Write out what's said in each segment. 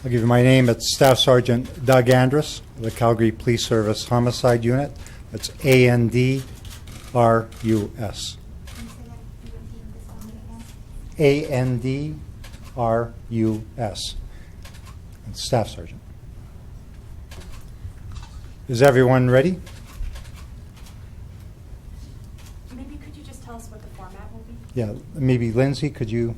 I'll give you my name. It's Staff Sergeant Doug Andrus, of the Calgary Police Service Homicide Unit. That's ANDRUS. ANDRUS. And Staff Sergeant. Is everyone ready? Maybe could you just tell us what the format will be? Yeah, maybe Lindsay, could you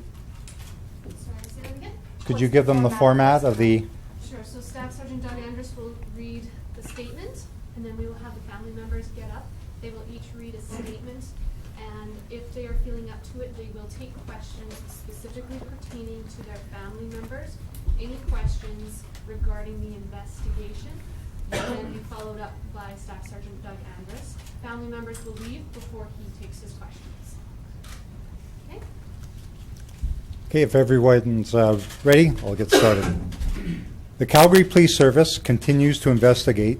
Say that again? Could you give them the format of the... Sure. So Staff Sergeant Doug Andrus will read the statement, and then we will have the family members get up. They will each read a statement, and if they are feeling up to it, they will take questions specifically pertaining to their family members. Any questions regarding the investigation will then be followed up by Staff Sergeant Doug Andrus. Family members will leave before he takes his questions. Okay? Okay, if everyone's ready, I'll get started. The Calgary Police Service continues to investigate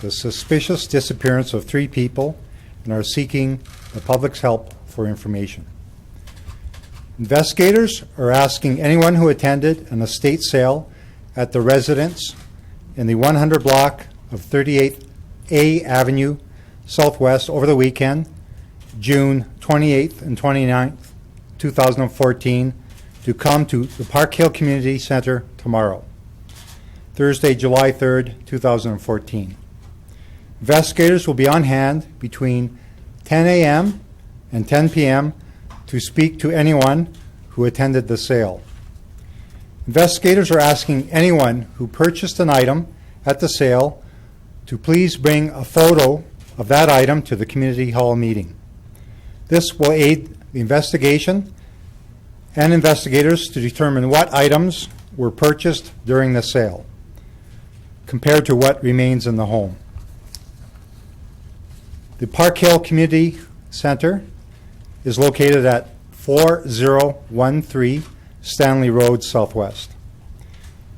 the suspicious disappearance of 3 people and are seeking the public's help for information. Investigators are asking anyone who attended an estate sale at the residence in the 100 block of 38th A Avenue Southwest over the weekend, June 28th and 29th, 2014, to come to the Parkhill Community Centre tomorrow, Thursday, July 3rd, 2014. Investigators will be on hand between 10 a.m. and 10 p.m. to speak to anyone who attended the sale. Investigators are asking anyone who purchased an item at the sale to please bring a photo of that item to the community hall meeting. This will aid the investigation and investigators to determine what items were purchased during the sale compared to what remains in the home. The Parkhill Community Centre is located at 4013 Stanley Road Southwest.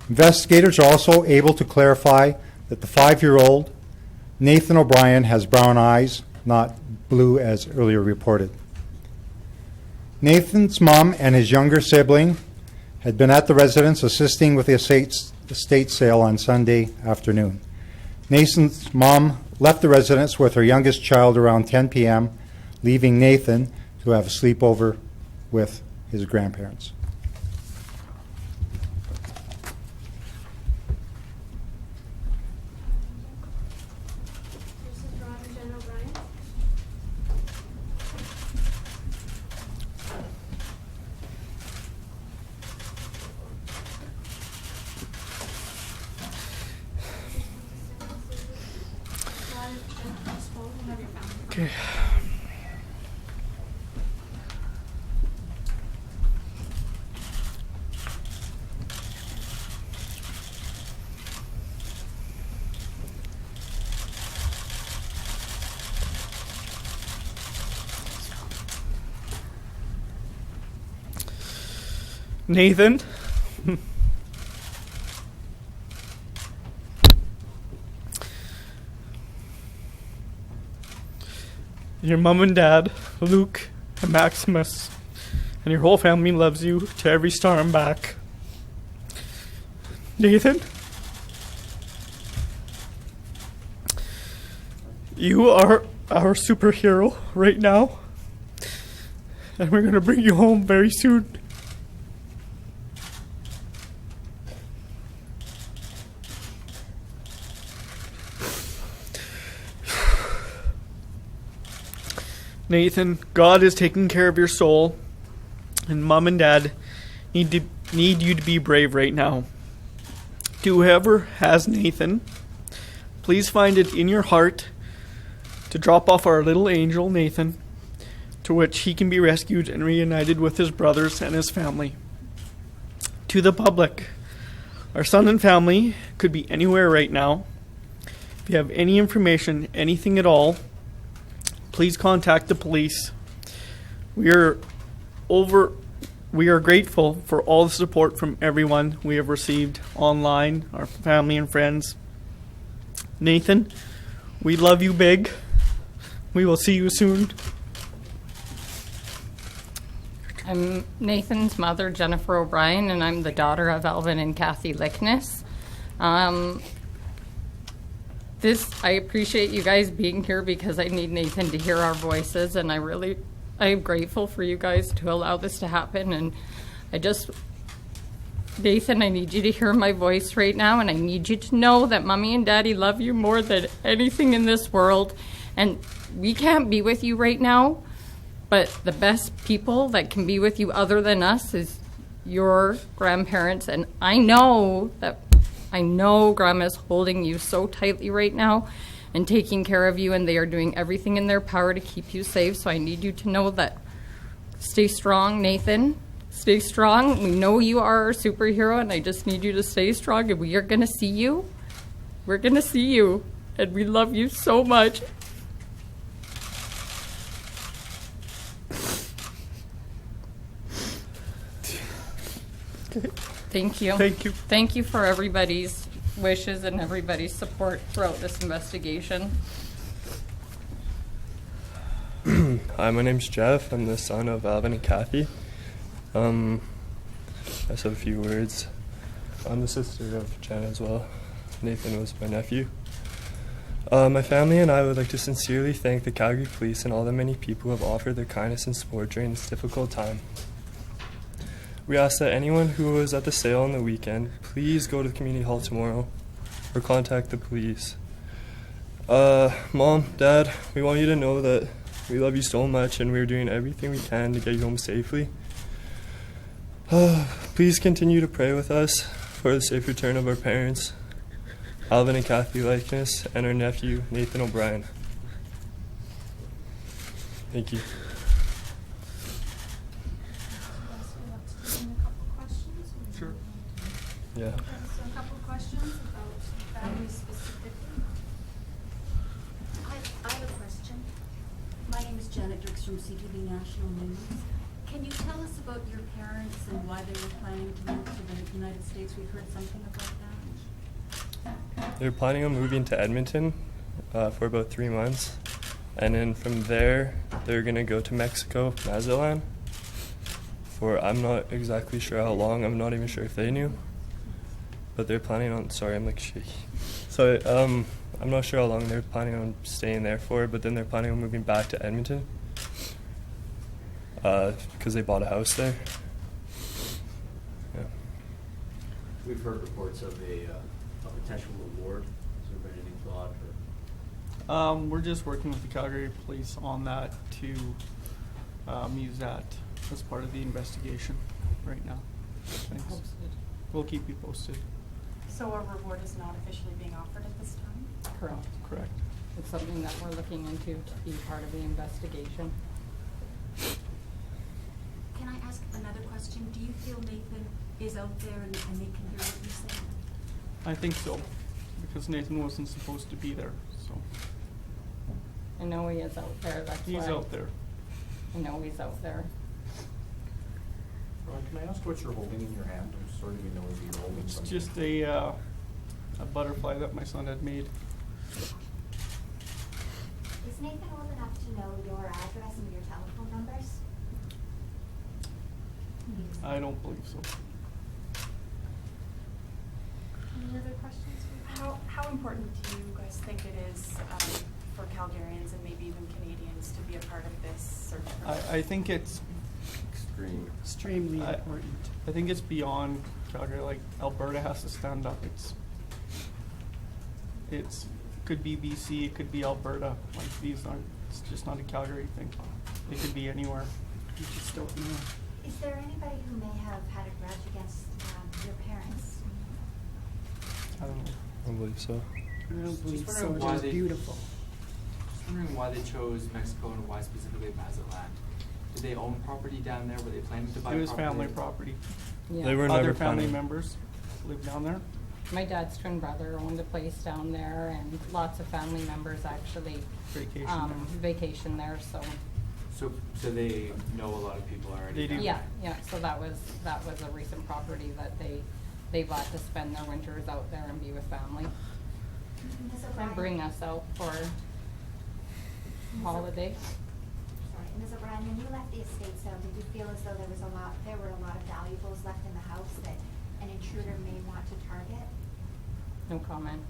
Investigators are also able to clarify that the 5-year-old Nathan O'Brien has brown eyes, not blue as earlier reported. Nathan's mom and his younger sibling had been at the residence assisting with the estate sale on Sunday afternoon. Nathan's mom left the residence with her youngest child around 10 p.m., leaving Nathan to have a sleepover with his grandparents. Okay. Nathan. Your mom and dad, Luke and Maximus, and your whole family loves you to every star and back. Nathan, you are our superhero right now, and we're going to bring you home very soon. Nathan, God is taking care of your soul, and Mom and Dad need you to be brave right now. To whoever has Nathan, please find it in your heart to drop off our little angel, Nathan, to which he can be rescued and reunited with his brothers and his family. To the public, our son and family could be anywhere right now. If you have any information, anything at all, please contact the police. We are grateful for all the support from everyone we have received online, our family and friends. Nathan, we love you big. We will see you soon. Your I'm Nathan's mother, Jennifer O'Brien, and I'm the daughter of Alvin and Kathy Lickness. I appreciate you guys being here because I need Nathan to hear our voices, and I'm grateful for you guys to allow this to happen. And Nathan, I need you to hear my voice right now, and I need you to know that Mommy and Daddy love you more than anything in this world. And we can't be with you right now, but the best people that can be with you other than us is your grandparents. And I know Grandma's holding you so tightly right now and taking care of you, and they are doing everything in their power to keep you safe. So I need you to know that. Stay strong, Nathan. Stay strong. We know you are our superhero, and I just need you to stay strong, and we are going to see you. We're going to see you, and we love you so much. Thank you. Thank you. Thank you for everybody's wishes and everybody's support throughout this investigation. Hi, my name's Jeff. I'm the son of Alvin and Kathy. I just have a few words. I'm the sister of Jen as well. Nathan was my nephew. My family and I would like to sincerely thank the Calgary Police and all the many people who have offered their kindness and support during this difficult time. We ask that anyone who was at the sale on the weekend, please go to the community hall tomorrow or contact the police. Mom, Dad, we want you to know that we love you so much and we're doing everything we can to get you home safely. Please continue to pray with us for the safe return of our parents, Alvin and Kathy Likeness, and our nephew, Nathan O'Brien. Thank you. Sure. Yeah. So a couple of questions about families specifically. I have a question. My name is Janet Dirks from CTV National News. Can you tell us about your parents and why they were planning to move to the United States? We heard something about that. They're planning on moving to Edmonton for about 3 months. And then from there, they're going to go to Mexico, Mazatlan, for I'm not exactly sure how long. I'm not even sure if they knew. But they're planning on, sorry, I'm like shaky. So I'm not sure how long they're planning on staying there for, but then they're planning on moving back to Edmonton because they bought a house there. Yeah. We've heard reports of a potential reward. Has there been any thought? Or? We're just working with the Calgary Police on that to use that as part of the investigation right now. Thanks. We'll keep you posted. So a reward is not officially being offered at this time? Correct. Correct. It's something that we're looking into to be part of the investigation. Can I ask another question? Do you feel Nathan is out there and they can hear what you say? I think so, because Nathan wasn't supposed to be there, so I know he is out there, that's why. he's out there. I know he's out there. Ron, can I ask what you're holding in your hand? I'm sorry we know if you're holding It's something. just a butterfly that my son had made. Is Nathan old enough to know your address and your telephone numbers? I don't believe so. Any other questions? How important do you guys think it is for Calgarians and maybe even Canadians to be a part of this search? I think it's Extremely I- important. I think it's beyond Calgary. Like Alberta has to stand up. It's could be BC, it could be Alberta. Like these aren't. It's just not a Calgary thing. It could be anywhere. You just don't know. Is there anybody who may have had a grudge against your parents? I don't know. I don't believe so. I don't believe Just so. wondering It why was they- beautiful. Just wondering why they chose Mexico and why specifically Mazatlan. Did they own property down there? Were they planning to buy It was property? family property. Yeah. They were Other never family planning. members live down there. My dad's twin brother owned a place down there, and lots of family members actually Vacation vacation there. So So they know a lot of people already. They do. down yeah, there. yeah. So that was a recent property that they bought to spend their winters out there and be with family Ms. and O'Brien? bring us out for holiday. Sorry. Ms. O'Brien, when you left the estate sale, did you feel as though there were a lot of valuables left in the house that an intruder may want to target? No comment.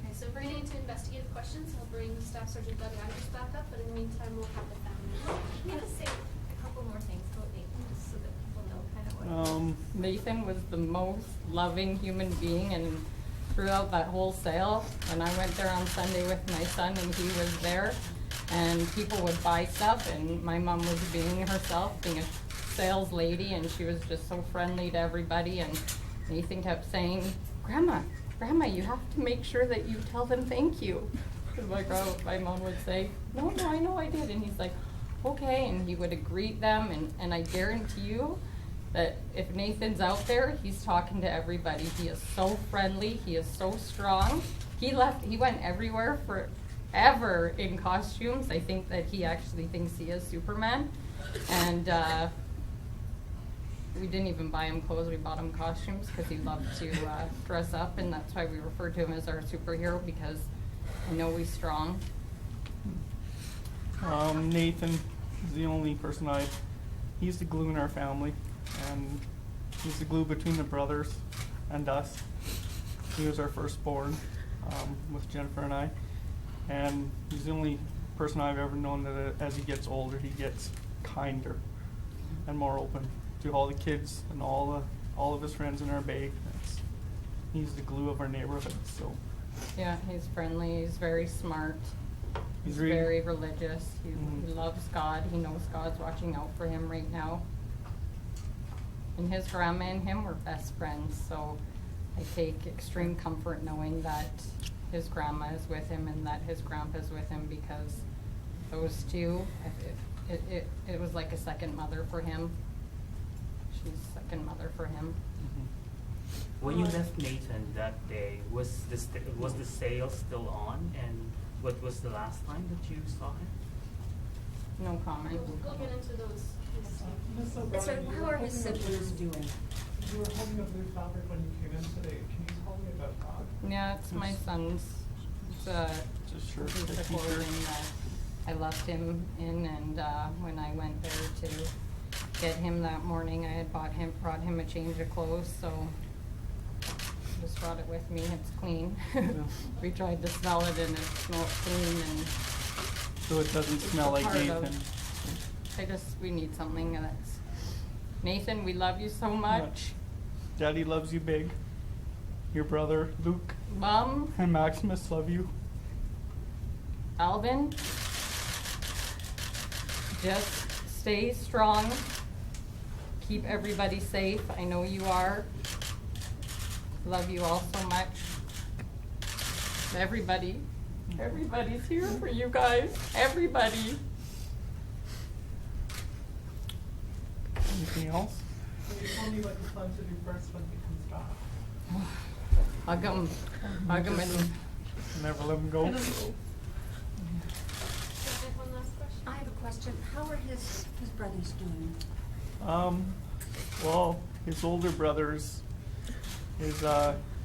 Okay, so if we're getting into investigative questions, I'll bring Staff Sergeant Doug Andrews back up, but in the meantime, we'll have the family. Can you just say a couple more things about Nathan, just so that people know kind of what? Nathan was the most loving human being, and throughout that whole sale, when I went there on Sunday with my son and he was there, and people would buy stuff, and my mom was being herself, being a sales lady, and she was just so friendly to everybody, and Nathan kept saying, Grandma, you have to make sure that you tell them thank you. And my mom would say, no, I know I did, and he's like, okay, and he would greet them, and I guarantee you that if Nathan's out there, he's talking to everybody. He is so friendly, he is so strong. He went everywhere forever in costumes. I think that he actually thinks he is Superman. And we didn't even buy him clothes, we bought him costumes because he loved to dress up, and that's why we refer to him as our superhero, because I know he's strong. Nathan is the only person he's the glue in our family, and he's the glue between the brothers and us. He was our firstborn, with Jennifer and I, and he's the only person I've ever known that as he gets older, he gets kinder and more open to all the kids and all of his friends in our bay. He's the glue of our neighborhood. So Yeah, he's friendly, he's very smart, he's really- very religious, he loves God, he knows God's watching out for him right now. And his grandma and him were best friends, so I take extreme comfort knowing that his grandma is with him and that his grandpa is with him, because those two, it was like a second mother for him. She's second mother for him. When you left Nathan that day, was the sale still on, and what was the last time that you saw him? No comment. We'll get into those. Sorry, how are his siblings doing? You were holding a blue fabric when you came in today. Can you tell me about that? Yeah, it's my son's. It's a piece of clothing that I left him in, and when I went there to get him that morning, I had brought him a change of clothes, so just brought it with me. It's clean. We tried to smell it, and it smelled clean, and so it doesn't it's smell a like part of- Nathan. we need something that's, Nathan, we love you so much. Daddy loves you big. Your brother Luke Mom, and Maximus love you. Alvin, just stay strong. Keep everybody safe. I know you are. Love you all so much. Everybody's here for you guys. Everybody. Anything else? Can you tell me what you plan to do first when he comes back? Hug him. Hug him and Never let him go. One last question. I have a question. How are his brothers doing? Well, his older brothers is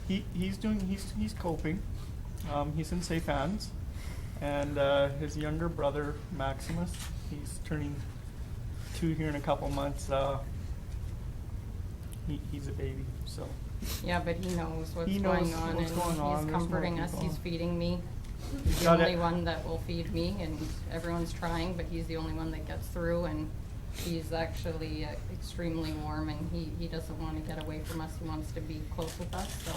he's coping. He's in safe hands, and his younger brother Maximus, he's turning 2 here in a couple months. He's a baby, so. yeah, but he knows what's He knows going on, what's and going on. he's There's comforting no us. people. He's feeding me. He's the Got it. only one that will feed me, and everyone's trying, but he's the only one that gets through, and he's actually extremely warm, and he doesn't want to get away from us. He wants to be close with us, so.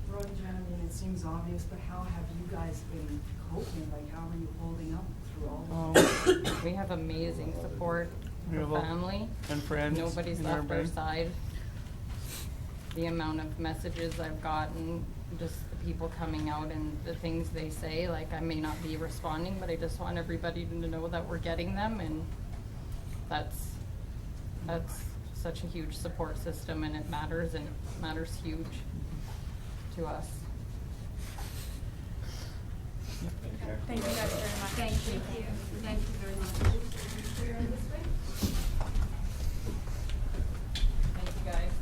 Roy, Jen, I mean, it seems obvious, but how have you guys been coping? Like, how are you holding up through all of this? We have amazing support We for have a- family. and friends Nobody's in left our everybody. side. The amount of messages I've gotten, just the people coming out and the things they say, like I may not be responding, but I just want everybody to know that we're getting them, and that's such a huge support system, and it matters huge to us. Thank you guys very much. Thank you. Thank you very much. Thank you, guys.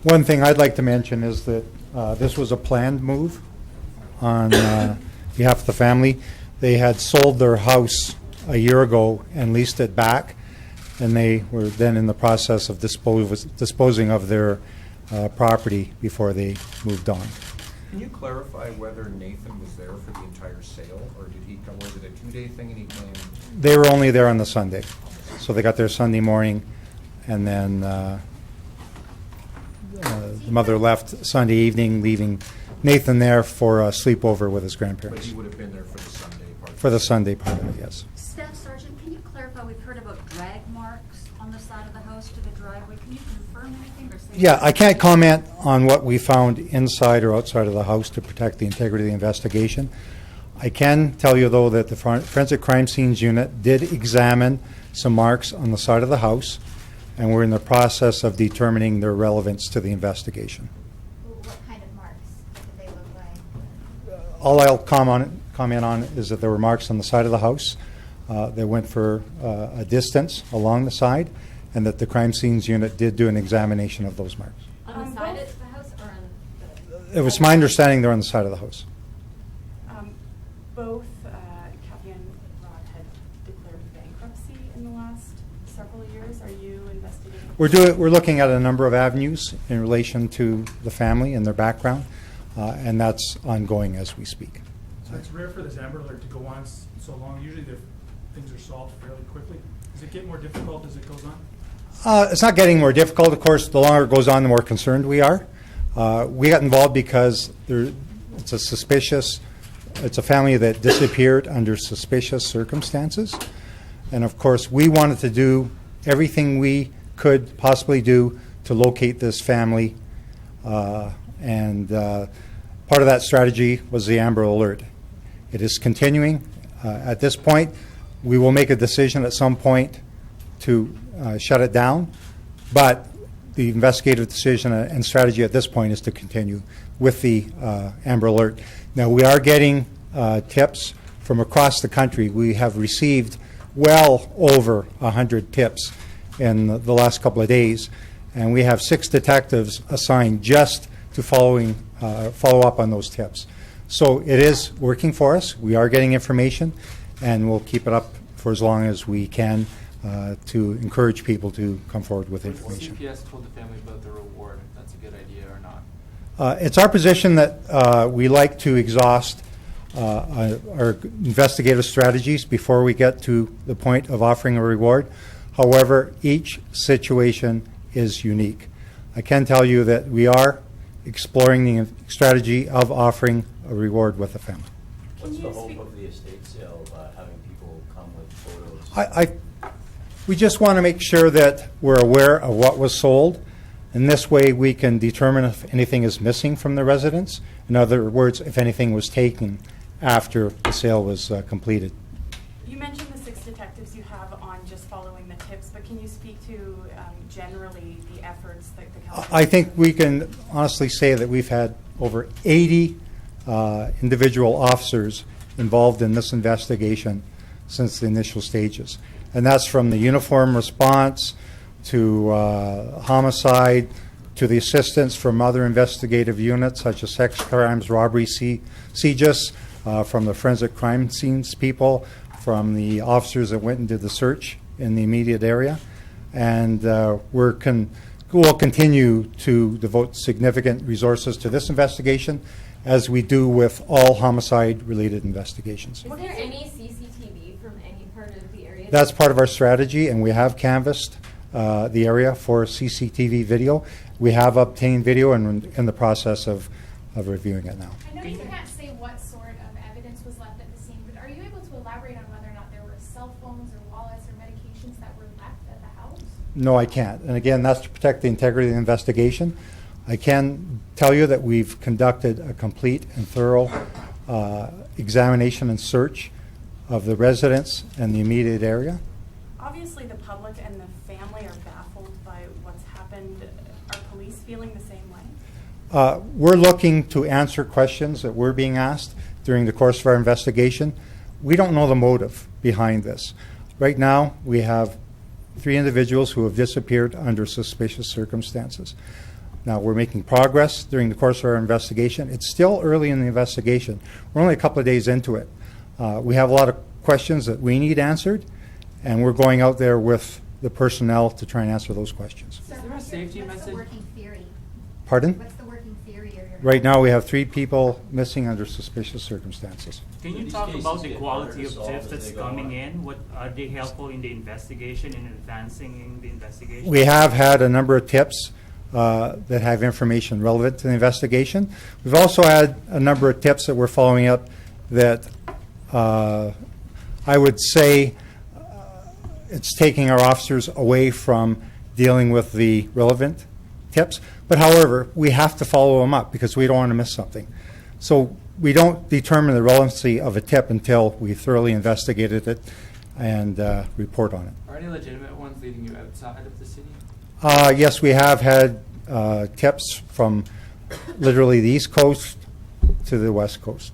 One thing I'd like to mention is that this was a planned move on behalf of the family. They had sold their house a year ago and leased it back, and they were then in the process of disposing of their property before they moved on. Can you clarify whether Nathan was there for the entire sale, or did he come? Was it a 2-day thing and he came? They were only there on the Sunday, so they got there Sunday morning, and then the mother left Sunday evening, leaving Nathan there for a sleepover with his grandparents. But he would have been there for the Sunday part. For the Sunday part of it, yes. Staff Sergeant, can you clarify, we've heard about drag marks on the side of the house to the driveway. Can you confirm anything or say? Yeah, I can't comment on what we found inside or outside of the house to protect the integrity of the investigation. I can tell you, though, that the Forensic Crime Scenes Unit did examine some marks on the side of the house, and we're in the process of determining their relevance to the investigation. What kind of marks did they look like? All I'll comment on is that there were marks on the side of the house. They went for a distance along the side, and that the Crime Scenes Unit did do an examination of those marks. On the side of the house or on the? It was my understanding they're on the side of the house. Both Kathy and Rod had declared bankruptcy in the last several years. Are you investigating? We're looking at a number of avenues in relation to the family and their background, and that's ongoing as we speak. So it's rare for this Amber Alert to go on so long. Usually things are solved fairly quickly. Does it get more difficult as it goes on? It's not getting more difficult. Of course, the longer it goes on, the more concerned we are. We got involved because it's a family that disappeared under suspicious circumstances. And of course, we wanted to do everything we could possibly do to locate this family. And part of that strategy was the Amber Alert. It is continuing. At this point, we will make a decision at some point to shut it down. But the investigative decision and strategy at this point is to continue with the Amber Alert. Now, we are getting tips from across the country. We have received well over 100 tips in the last couple of days, and we have 6 detectives assigned just to follow up on those tips. So it is working for us. We are getting information, and we'll keep it up for as long as we can to encourage people to come forward with information. CPS told the family about the reward, if that's a good idea or not. It's our position that we like to exhaust our investigative strategies before we get to the point of offering a reward. However, each situation is unique. I can tell you that we are exploring the strategy of offering a reward with the family. What's the hope of the estate sale, having people come with photos? We just want to make sure that we're aware of what was sold, and this way we can determine if anything is missing from the residence. In other words, if anything was taken after the sale was completed. You mentioned the 6 detectives you have on just following the tips, but can you speak to generally the efforts that the Calgary... I think we can honestly say that we've had over 80 individual officers involved in this investigation since the initial stages. And that's from the uniform response to homicide, to the assistance from other investigative units such as sex crimes, robbery, CJIS, from the forensic crime scenes people, from the officers that went and did the search in the immediate area. And we'll continue to devote significant resources to this investigation, as we do with all homicide-related investigations. Is there any CCTV from any part of the area? That's part of our strategy, and we have canvassed the area for CCTV video. We have obtained video and in the process of reviewing it now. I know you can't say what sort of evidence was left at the scene, but are you able to elaborate on whether or not there were cell phones or wallets or medications that were left at the house? No, I can't. And again, that's to protect the integrity of the investigation. I can tell you that we've conducted a complete and thorough examination and search of the residents and the immediate area. Obviously, the public and the family are baffled by what's happened. Are police feeling the same way? We're looking to answer questions that we're being asked during the course of our investigation. We don't know the motive behind this. Right now, we have 3 individuals who have disappeared under suspicious circumstances. Now, we're making progress during the course of our investigation. It's still early in the investigation. We're only a couple of days into it. We have a lot of questions that we need answered, and we're going out there with the personnel to try and answer those questions. Is there a safety What's the message? working theory? Pardon? What's the working theory? Right now, we have 3 people missing under suspicious circumstances. Can you These talk cases about the get quality harder to of solve tips as that's they go coming on. in? What are they helpful in the investigation, in advancing in the investigation? We have had a number of tips that have information relevant to the investigation. We've also had a number of tips that we're following up that I would say it's taking our officers away from dealing with the relevant tips. But however, we have to follow them up because we don't want to miss something. So we don't determine the relevancy of a tip until we thoroughly investigated it and report on it. Are any legitimate ones leading you outside of the city? Yes, we have had tips from literally the East Coast to the West Coast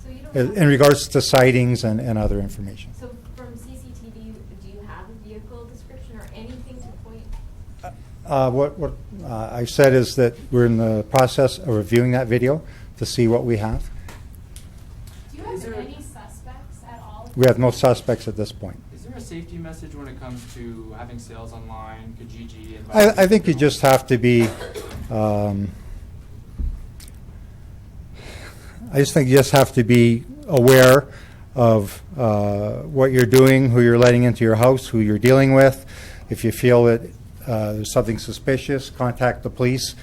So you don't have, in regards to sightings and other information. so from CCTV, do you have a vehicle description or anything to point? What I said is that we're in the process of reviewing that video to see what we have. Do you have any suspects at all? We have no suspects at this point. Is there a safety message when it comes to having sales online, Kijiji, and I think you just have to be, I just think you just have to be aware of what you're doing, who you're letting into your house, who you're dealing with. If you feel that there's something suspicious, contact the police.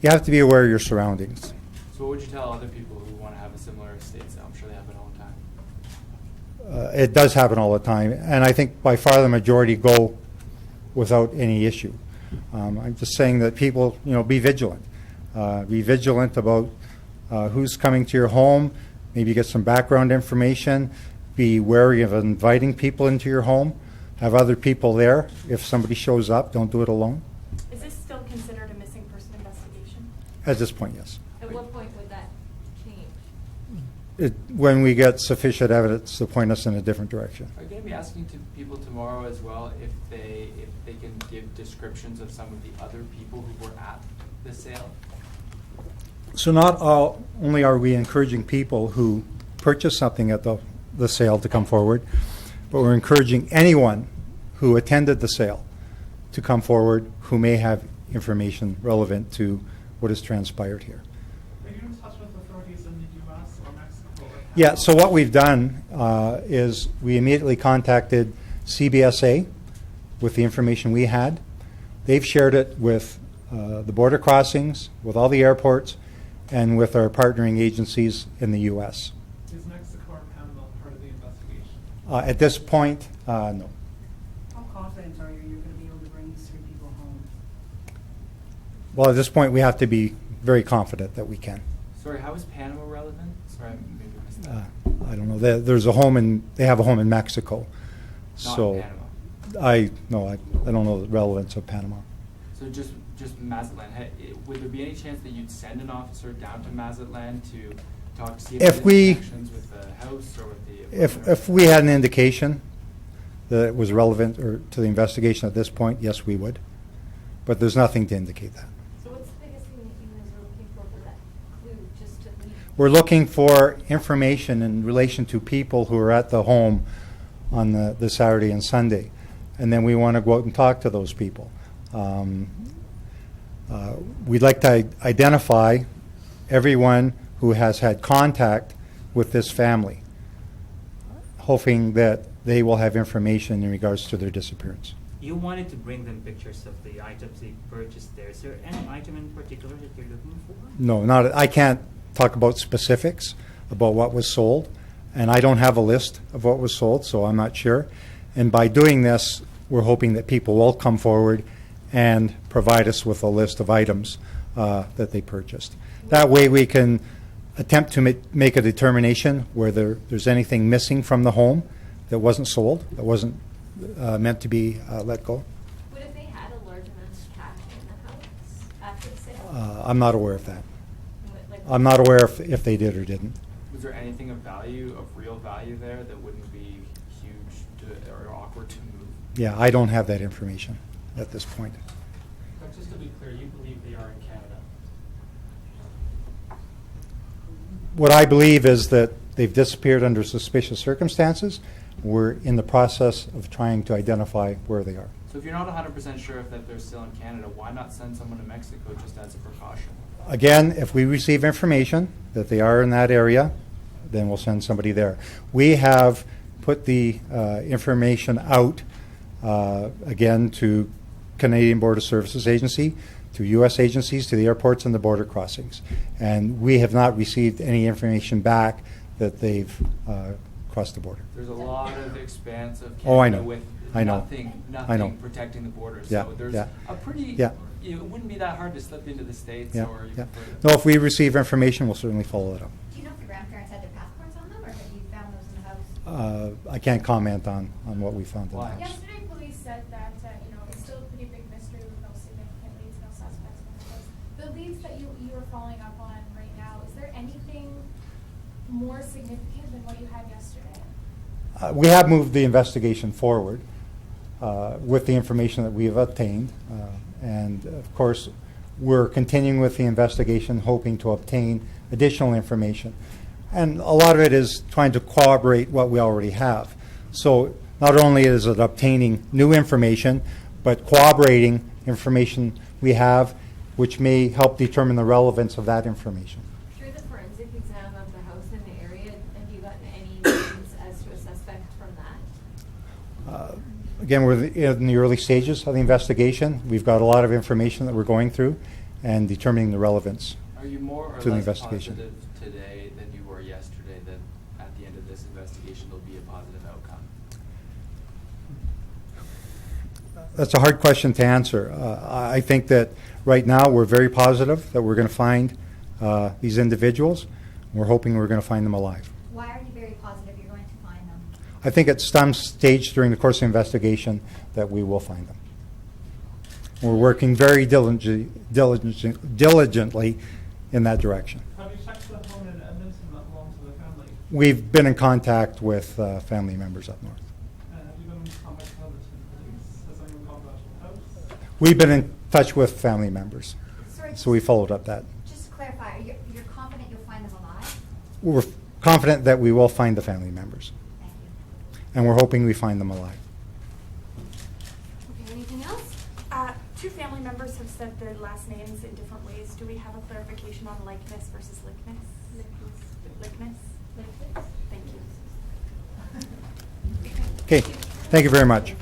You have to be aware of your surroundings. So what would you tell other people who want to have a similar estate sale? I'm sure they happen all the time. It does happen all the time, and I think by far the majority go without any issue. I'm just saying that people, be vigilant. Be vigilant about who's coming to your home. Maybe get some background information. Be wary of inviting people into your home. Have other people there. If somebody shows up, don't do it alone. Is this still considered a missing person investigation? At this point, yes. At what point would that change? When we get sufficient evidence to point us in a different direction. Are you going to be asking to people tomorrow as well if they can give descriptions of some of the other people who were at the sale? So not only are we encouraging people who purchase something at the sale to come forward, but we're encouraging anyone who attended the sale to come forward who may have information relevant to what has transpired here. Are you in touch with authorities in the U.S. or Mexico? Or Yeah, so what we've done is we immediately contacted CBSA with the information we had. They've shared it with the border crossings, with all the airports, and with our partnering agencies in the U.S. Is Mexico or Panama part of the investigation? At this point, no. How confident are you you're going to be able to bring these 3 people home? Well, at this point, we have to be very confident that we can. Sorry, how is Panama relevant? Sorry, maybe I missed that. I don't know. There's a home they have a home in Mexico. Not So in Panama. I don't know the relevance of Panama. So just Mazatlan. Would there be any chance that you'd send an officer down to Mazatlan to talk to see if If there's we- connections with the house or with the If we had an indication that it was relevant or to the investigation at this point, yes, we would. But there's nothing to indicate that. So what's the biggest thing that you guys are looking for that clue, just to lead? We're looking for information in relation to people who are at the home on the Saturday and Sunday. And then we want to go out and talk to those people. We'd like to identify everyone who has had contact with this family, hoping that they will have information in regards to their disappearance. You wanted to bring them pictures of the items they purchased there. Is there any item in particular that you're looking for? No, I can't talk about specifics about what was sold, and I don't have a list of what was sold, so I'm not sure. And by doing this, we're hoping that people will come forward and provide us with a list of items that they purchased. That way we can attempt to make a determination whether there's anything missing from the home that wasn't sold, that wasn't meant to be let go. What if they had a large amount of cash in the house after the sale? I'm not aware of that. Like- I'm not aware if they did or didn't. Was there anything of value, of real value there that wouldn't be huge or awkward to move? Yeah, I don't have that information at this point. Just to be clear, you believe they are in Canada? What I believe is that they've disappeared under suspicious circumstances. We're in the process of trying to identify where they are. So if you're not 100% sure if that they're still in Canada, why not send someone to Mexico just as a precaution? Again, if we receive information that they are in that area, then we'll send somebody there. We have put the information out, again, to Canadian Border Services Agency, to U.S. agencies, to the airports and the border crossings. And we have not received any information back that they've crossed the border. There's a lot of expanse of Oh, I Canada know. with I know. nothing I know. protecting the borders. Yeah, So there's yeah. a pretty, Yeah. it wouldn't be that hard to slip into the States Yeah, or even yeah. further. No, if we receive information, we'll certainly follow it up. Do you know if the grandparents had their passports on them, or have you found those in the house? I can't comment on what we found in the Why? house. Yesterday, police said that, it's still a pretty big mystery with no significant leads, no suspects, no evidence. The leads that you are following up on right now, is there anything more significant than what you had yesterday? We have moved the investigation forward with the information that we have obtained. And of course, we're continuing with the investigation, hoping to obtain additional information. And a lot of it is trying to corroborate what we already have. So not only is it obtaining new information, but corroborating information we have, which may help determine the relevance of that information. Through the forensic exam of the house in the area, have you gotten any leads as to a suspect from that? Again, we're in the early stages of the investigation. We've got a lot of information that we're going through and determining the relevance Are you more or to the less investigation. positive today than you were yesterday that at the end of this investigation there'll be a positive outcome? That's a hard question to answer. I think that right now we're very positive that we're going to find these individuals. We're hoping we're going to find them alive. Why are you very positive you're going to find them? I think at some stage during the course of the investigation that we will find them. We're working very diligently in that direction. Have you checked the home in Edmonton that belongs to the family? We've been in contact with family members up north. Have you been in contact with Edmonton police? Has anyone called about the house? We've been in touch with family members, Sorry, so we followed up that. Just to clarify, you're confident you'll find them alive? We're confident that we will find the family members, Thank you. and we're hoping we find them alive. Okay, anything else? Two family members have said their last names in different ways. Do we have a clarification on likeness versus likeness? Likeness. Thank you. Okay, thank you very much.